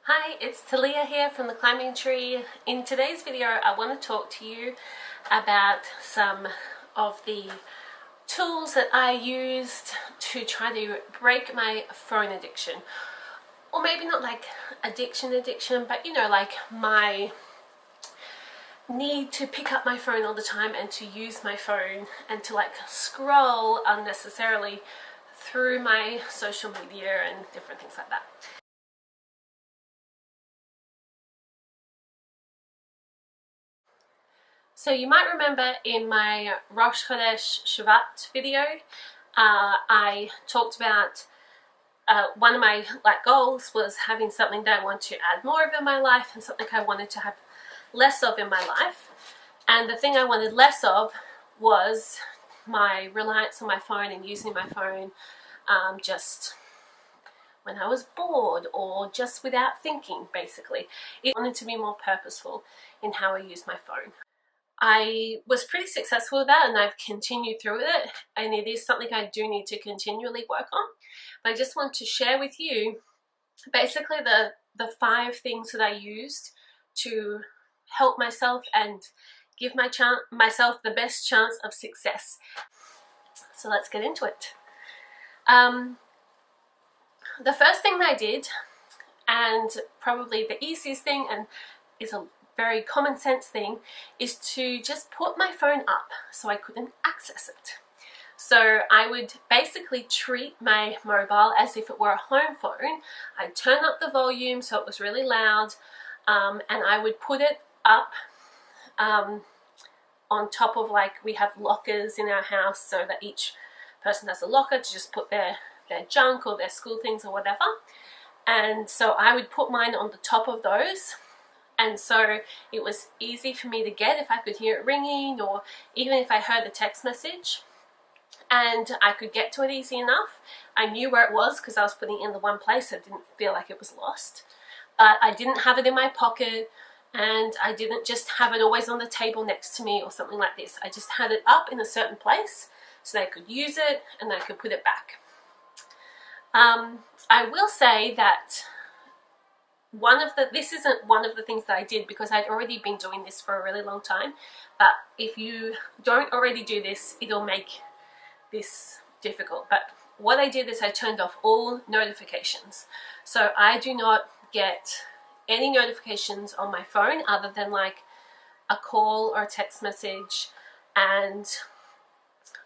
Hi, it's Talia here from the Climbing Tree. In today's video I want to talk to you about some of the tools that I used to try to break my phone addiction. Or maybe not like addiction, but you know, like my need to pick up my phone all the time and to use my phone and to like scroll unnecessarily through my social media and different things like that. So you might remember in my Rosh Chodesh Shevat video, I talked about one of my goals was having something that I want to add more of in my life and something I wanted to have less of in my life. And the thing I wanted less of was my reliance on my phone and using my phone just when I was bored or just without thinking, basically. I wanted to be more purposeful in how I use my phone. I was pretty successful with that and I've continued through it, and it is something I do need to continually work on. But I just want to share with you basically the 5 things that I used to help myself and give myself the best chance of success. So let's get into it. The first thing that I did, and probably the easiest thing and is a very common sense thing, is to just put my phone up so I couldn't access it. So I would basically treat my mobile as if it were a home phone. I'd turn up the volume so it was really loud, and I would put it up on top of, like, we have lockers in our house so that each person has a locker to just put their junk or their school things or whatever. And so I would put mine on the top of those. And so it was easy for me to get if I could hear it ringing, or even if I heard a text message, and I could get to it easy enough. I knew where it was because I was putting it in the one place. I didn't feel like it was lost. But I didn't have it in my pocket, and I didn't just have it always on the table next to me or something like this. I just had it up in a certain place so that I could use it and I could put it back. I will say that this isn't one of the things that I did because I'd already been doing this for a really long time, but if you don't already do this, it'll make this difficult. But what I did is I turned off all notifications. So I do not get any notifications on my phone other than like a call or a text message, and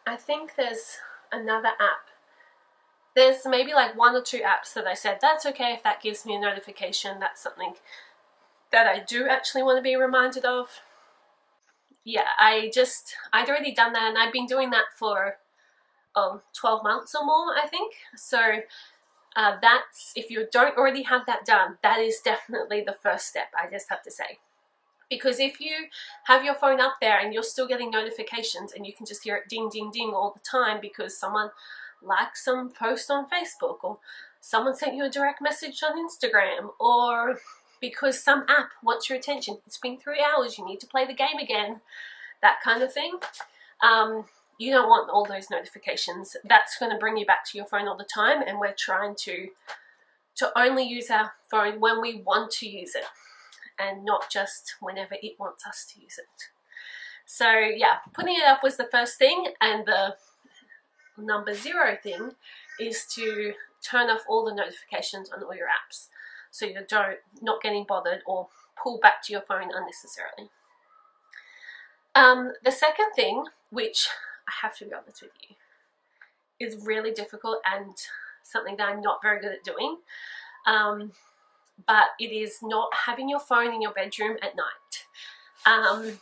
I think there's another app. There's maybe like 1 or 2 apps that I said that's okay if that gives me a notification. That's something that I do actually want to be reminded of. Yeah, I'd already done that, and I've been doing that for 12 months or more, I think. So that's, if you don't already have that done, that is definitely the first step, I just have to say. Because if you have your phone up there and you're still getting notifications and you can just hear it ding, ding, ding all the time because someone liked some post on Facebook, or someone sent you a direct message on Instagram, or because some app wants your attention, it's been 3 hours, you need to play the game again, that kind of thing, you don't want all those notifications. That's going to bring you back to your phone all the time, and we're trying to only use our phone when we want to use it and not just whenever it wants us to use it. So yeah, putting it up was the first thing, and the number 0 thing is to turn off all the notifications on all your apps so you're not getting bothered or pull back to your phone unnecessarily. The second thing, which I have to be honest with you, is really difficult and something that I'm not very good at doing, but it is not having your phone in your bedroom at night.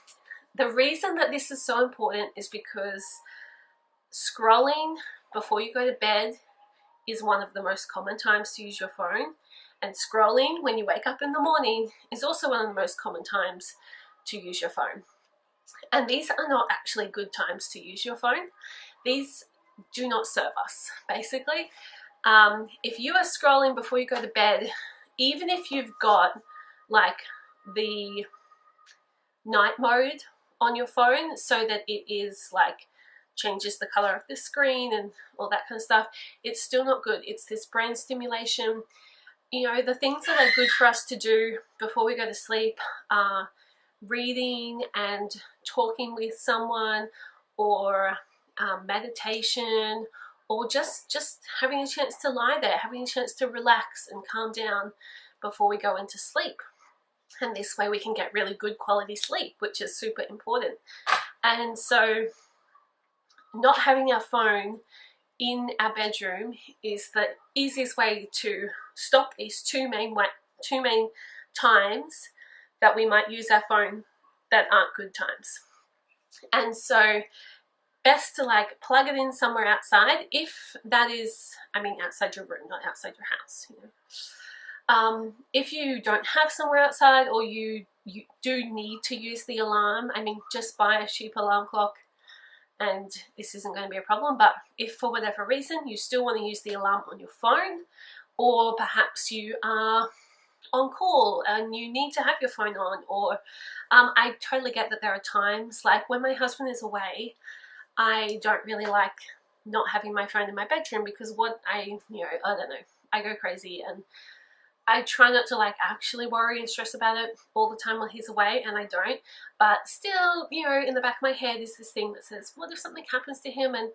The reason that this is so important is because scrolling before you go to bed is one of the most common times to use your phone, and scrolling when you wake up in the morning is also one of the most common times to use your phone. And these are not actually good times to use your phone. These do not serve us, basically. If you are scrolling before you go to bed, even if you've got like the night mode on your phone so that it is like changes the color of the screen and all that kind of stuff, it's still not good. It's this brain stimulation. the things that are good for us to do before we go to sleep are reading and talking with someone, or meditation, or just having a chance to lie there, having a chance to relax and calm down before we go into sleep. And this way we can get really good quality sleep, which is super important. And so not having our phone in our bedroom is the easiest way to stop these two main times that we might use our phone that aren't good times. And so best to like plug it in somewhere outside, if that is, outside your room, not outside your house, if you don't have somewhere outside, or you do need to use the alarm, just buy a cheap alarm clock and this isn't going to be a problem. But if for whatever reason you still want to use the alarm on your phone, or perhaps you are on call and you need to have your phone on, or I totally get that there are times, like when my husband is away, I don't really like not having my phone in my bedroom, because I don't know, I go crazy, and I try not to like actually worry and stress about it all the time while he's away, and I don't. But still, in the back of my head is this thing that says, what if something happens to him and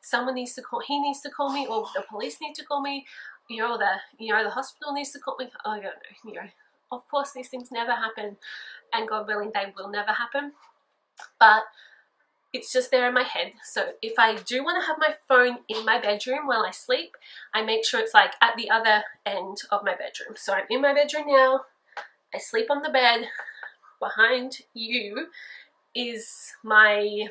someone needs to call, he needs to call me, or the police need to call me, or the hospital needs to call me. I don't know, of course these things never happen, and God willing they will never happen, but it's just there in my head. So if I do want to have my phone in my bedroom while I sleep, I make sure it's like at the other end of my bedroom. So I'm in my bedroom now, I sleep on the bed, behind you is my,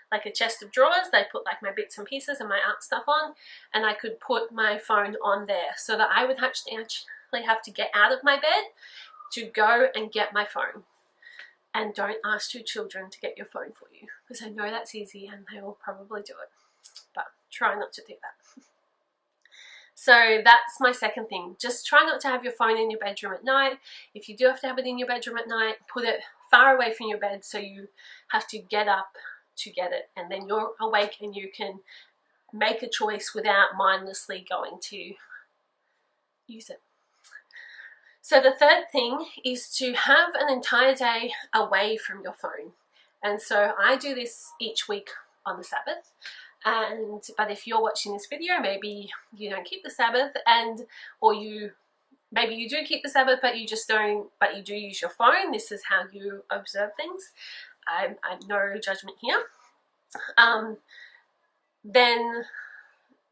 like a chest of drawers that I put like my bits and pieces and my art stuff on, and I could put my phone on there, so that I would actually have to get out of my bed to go and get my phone. And don't ask your children to get your phone for you, because I know that's easy and they will probably do it, but try not to do that. So that's my second thing. Just try not to have your phone in your bedroom at night. If you do have to have it in your bedroom at night, put it far away from your bed so you have to get up to get it, and then you're awake and you can make a choice without mindlessly going to use it. So the third thing is to have an entire day away from your phone. And so I do this each week on the Sabbath. But if you're watching this video, maybe you don't keep the Sabbath, or maybe you do keep the Sabbath, but you do use your phone. This is how you observe things. I'm no judgment here. Then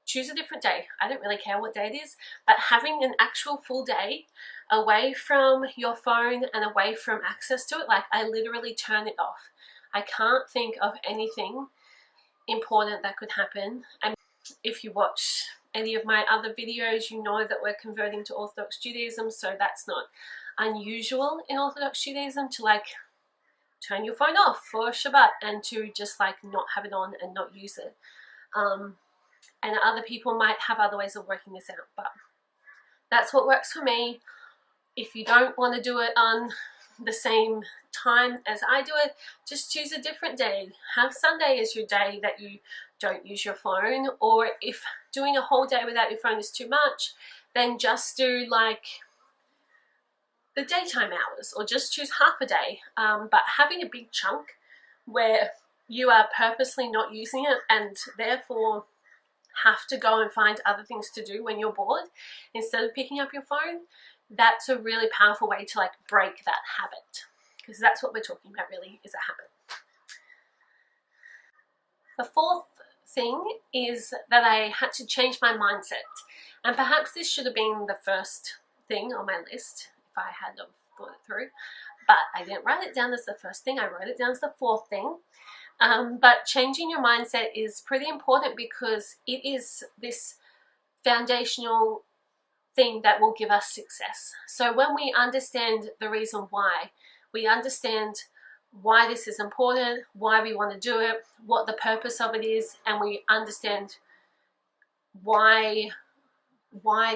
choose a different day. I don't really care what day it is, but having an actual full day away from your phone and away from access to it, like I literally turn it off. I can't think of anything important that could happen. And if you watch any of my other videos, you know that we're converting to Orthodox Judaism, so that's not unusual in Orthodox Judaism to like turn your phone off for Shevat and to just like not have it on and not use it. And other people might have other ways of working this out, but that's what works for me. If you don't want to do it on the same time as I do it, just choose a different day. Have Sunday as your day that you don't use your phone, or if doing a whole day without your phone is too much, then just do like the daytime hours, or just choose half a day. But having a big chunk where you are purposely not using it and therefore have to go and find other things to do when you're bored instead of picking up your phone, that's a really powerful way to like break that habit, because that's what we're talking about really, is a habit. The fourth thing is that I had to change my mindset, and perhaps this should have been the first thing on my list if I had thought it through, but I didn't write it down as the first thing, I wrote it down as the fourth thing. But changing your mindset is pretty important, because it is this foundational thing that will give us success. So when we understand the reason why, we understand why this is important, why we want to do it, what the purpose of it is, and we understand why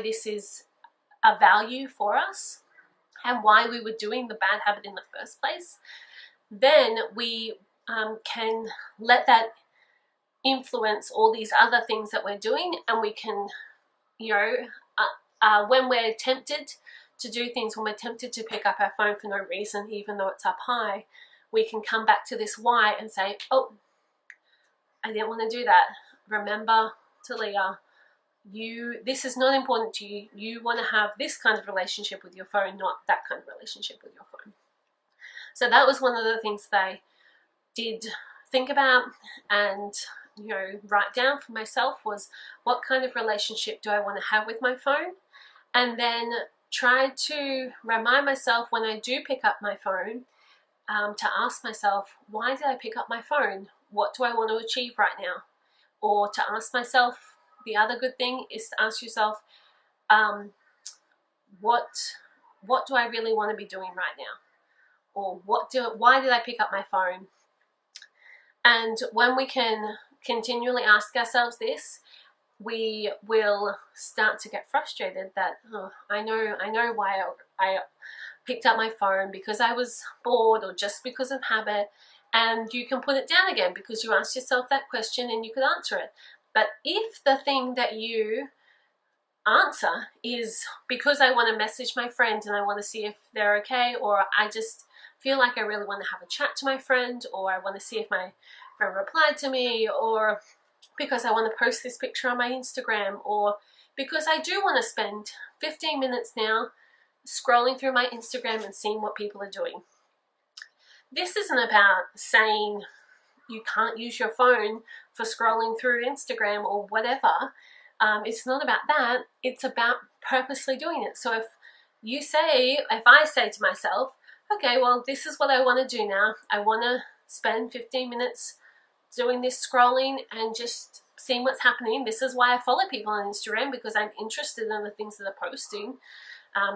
this is a value for us and why we were doing the bad habit in the first place, then we can let that influence all these other things that we're doing, and we can, when we're tempted to do things, when we're tempted to pick up our phone for no reason, even though it's up high, we can come back to this why and say, oh, I didn't want to do that. Remember, Talia, this is not important to you. You want to have this kind of relationship with your phone, not that kind of relationship with your phone. So that was one of the things that I did think about and write down for myself, was what kind of relationship do I want to have with my phone, and then try to remind myself when I do pick up my phone to ask myself, why did I pick up my phone? What do I want to achieve right now? Or to ask myself, the other good thing is to ask yourself, what do I really want to be doing right now? Or why did I pick up my phone? And when we can continually ask ourselves this, we will start to get frustrated that, oh, I know why I picked up my phone, because I was bored or just because of habit. And you can put it down again because you asked yourself that question and you could answer it. But if the thing that you answer is because I want to message my friend and I want to see if they're okay, or I just feel like I really want to have a chat to my friend, or I want to see if my friend replied to me, or because I want to post this picture on my Instagram, or because I do want to spend 15 minutes now scrolling through my Instagram and seeing what people are doing. This isn't about saying you can't use your phone for scrolling through Instagram or whatever. It's not about that. It's about purposely doing it. So if I say to myself, okay, well, this is what I want to do now. I want to spend 15 minutes doing this scrolling and just seeing what's happening. This is why I follow people on Instagram, because I'm interested in the things that they're posting.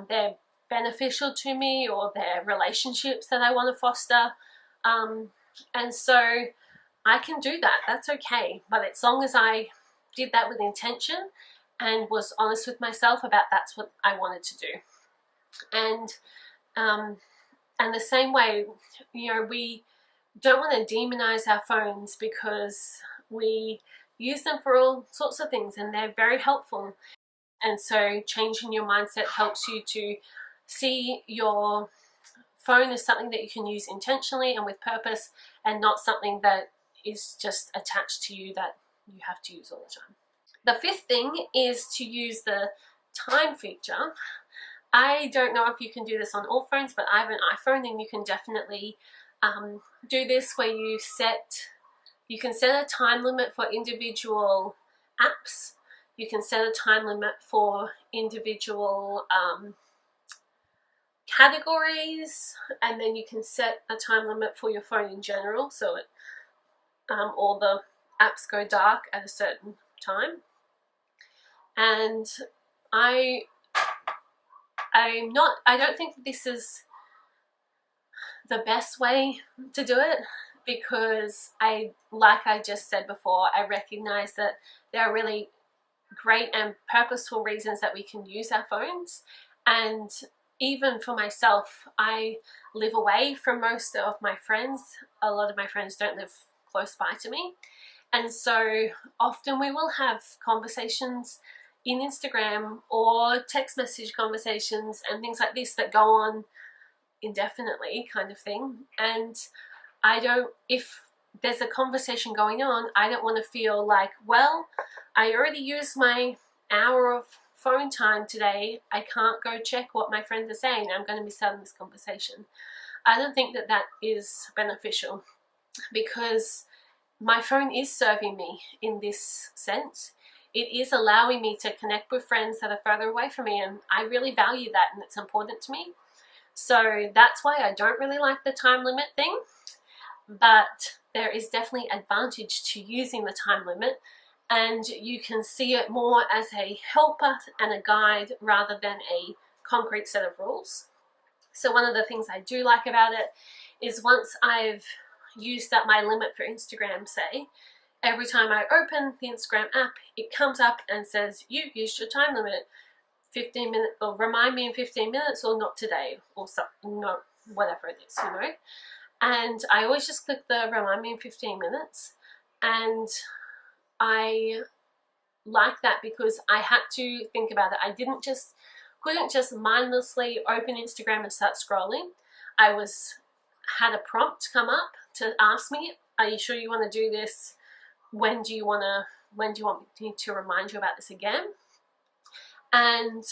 They're beneficial to me, or their relationships that I want to foster. And so I can do that. That's okay. But as long as I did that with intention and was honest with myself about that's what I wanted to do. And the same way, we don't want to demonize our phones, because we use them for all sorts of things and they're very helpful. And so changing your mindset helps you to see your phone as something that you can use intentionally and with purpose, and not something that is just attached to you that you have to use all the time. The fifth thing is to use the time feature. I don't know if you can do this on all phones, but I have an iPhone and you can definitely do this, where you can set a time limit for individual apps. You can set a time limit for individual categories, and then you can set a time limit for your phone in general, so all the apps go dark at a certain time. And I don't think this is the best way to do it, because like I just said before, I recognize that there are really great and purposeful reasons that we can use our phones. And even for myself, I live away from most of my friends. A lot of my friends don't live close by to me. And so often we will have conversations in Instagram or text message conversations and things like this that go on indefinitely, kind of thing. And if there's a conversation going on, I don't want to feel like, well, I already used my hour of phone time today, I can't go check what my friends are saying, I'm going to miss out on this conversation. I don't think that that is beneficial, because my phone is serving me in this sense. It is allowing me to connect with friends that are further away from me, and I really value that, and it's important to me. So that's why I don't really like the time limit thing, but there is definitely advantage to using the time limit, and you can see it more as a helper and a guide rather than a concrete set of rules. So one of the things I do like about it is, once I've used up my limit for Instagram, say, every time I open the Instagram app, it comes up and says, you've used your time limit, 15 minutes, or remind me in 15 minutes, or not today, or something, no, whatever it is, And I always just click the remind me in 15 minutes, and I like that because I had to think about it. I couldn't just mindlessly open Instagram and start scrolling. I had a prompt come up to ask me, are you sure you want to do this? When do you want me to remind you about this again? And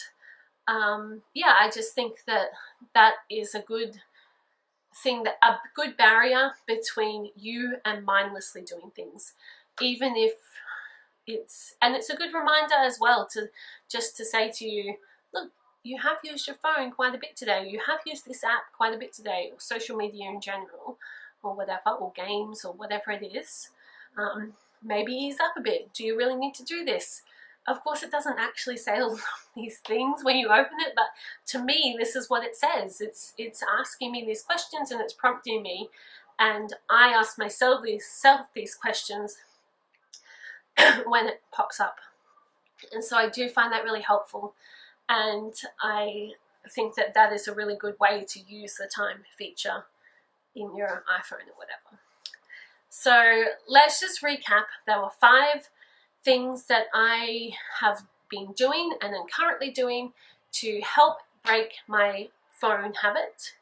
yeah, I just think that is a good thing, that a good barrier between you and mindlessly doing things, even if it's a good reminder as well to say to you, look, you have used your phone quite a bit today, you have used this app quite a bit today, or social media in general, or whatever, or games, or whatever it is. Maybe ease up a bit. Do you really need to do this? Of course, it doesn't actually say all these things when you open it, but to me, this is what it says. It's asking me these questions and it's prompting me, and I ask myself these questions when it pops up. And so I do find that really helpful, and I think that is a really good way to use the time feature in your iPhone or whatever. So let's just recap. There were 5 things that I have been doing and am currently doing to help break my phone habit.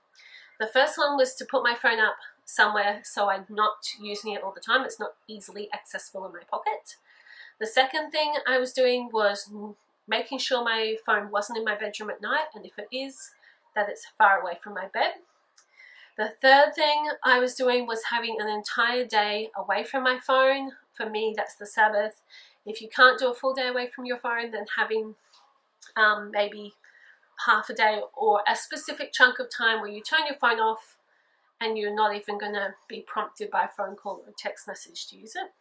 The first one was to put my phone up somewhere so I'm not using it all the time. It's not easily accessible in my pocket. The second thing I was doing was making sure my phone wasn't in my bedroom at night, and if it is, that it's far away from my bed. The third thing I was doing was having an entire day away from my phone. For me, that's the Sabbath. If you can't do a full day away from your phone, then having maybe half a day or a specific chunk of time where you turn your phone off and you're not even going to be prompted by a phone call or a text message to use it.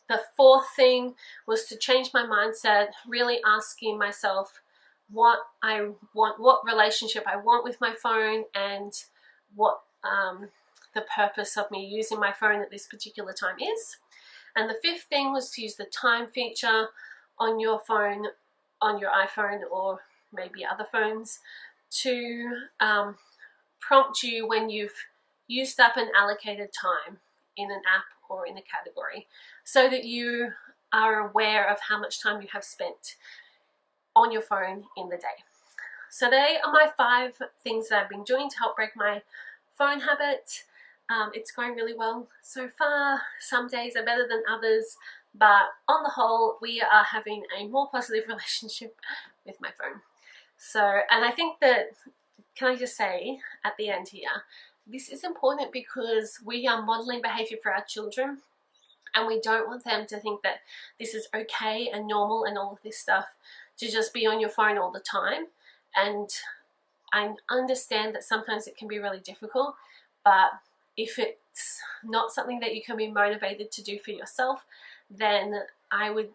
The fourth thing was to change my mindset, really asking myself what I want, what relationship I want with my phone, and what the purpose of me using my phone at this particular time is. And the fifth thing was to use the time feature on your phone, on your iPhone or maybe other phones, to prompt you when you've used up an allocated time in an app or in a category, so that you are aware of how much time you have spent on your phone in the day. So they are my 5 things that I've been doing to help break my phone habit. It's going really well so far. Some days are better than others, but on the whole, we are having a more positive relationship with my phone. So, and I think that, can I just say at the end here, this is important because we are modeling behavior for our children, and we don't want them to think that this is okay and normal and all of this stuff, to just be on your phone all the time. And I understand that sometimes it can be really difficult, but if it's not something that you can be motivated to do for yourself, then I would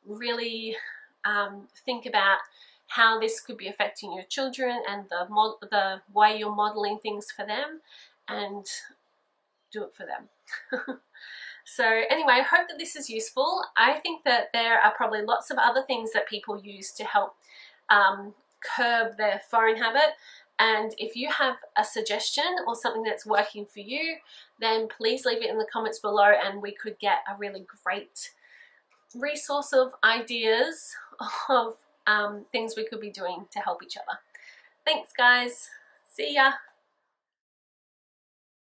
really think about how this could be affecting your children and the way you're modeling things for them, and do it for them. So anyway, I hope that this is useful. I think that there are probably lots of other things that people use to help curb their phone habit. And if you have a suggestion or something that's working for you, then please leave it in the comments below, and we could get a really great resource of ideas of things we could be doing to help each other. Thanks guys, see ya.